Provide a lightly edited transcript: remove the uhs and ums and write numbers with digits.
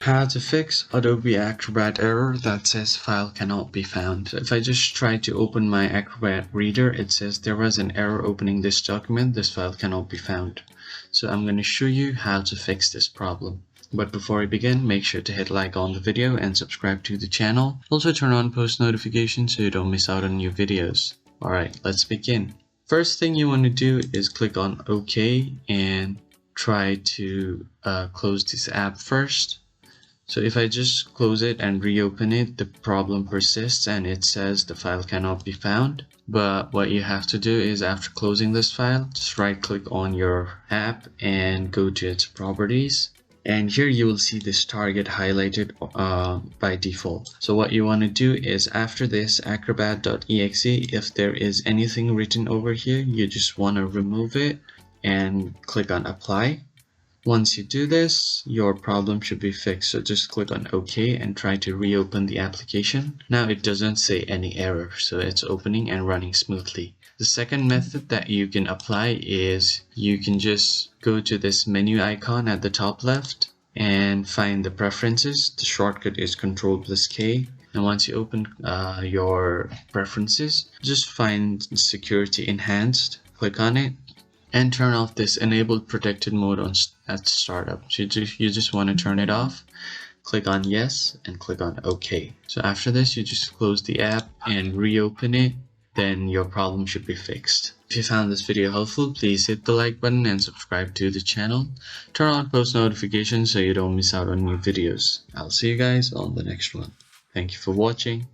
How to fix Adobe Acrobat error that says file cannot be found. So if I just try to open my Acrobat reader, it says there was an error opening this document, this file cannot be found. So I'm going to show you how to fix this problem. But before I begin, make sure to hit like on the video and subscribe to the channel. Also turn on post notifications so you don't miss out on new videos. Alright, let's begin. First thing you want to do is click on OK and try to close this app first. So if I just close it and reopen it, the problem persists and it says the file cannot be found. But what you have to do is, after closing this file, just right click on your app and go to its properties. And here you will see this target highlighted by default. So what you want to do is, after this acrobat.exe, if there is anything written over here, you just want to remove it and click on apply. Once you do this, your problem should be fixed. So just click on OK and try to reopen the application. Now it doesn't say any error, so it's opening and running smoothly. The second method that you can apply is you can just go to this menu icon at the top left and find the preferences. The shortcut is Ctrl+K. And once you open your preferences, just find security enhanced, click on it, and turn off this enabled protected mode at startup. So you just want to turn it off. Click on yes and click on OK. So after this, you just close the app and reopen it. Then your problem should be fixed. If you found this video helpful, please hit the like button and subscribe to the channel. Turn on post notifications so you don't miss out on new videos. I'll see you guys on the next one. Thank you for watching.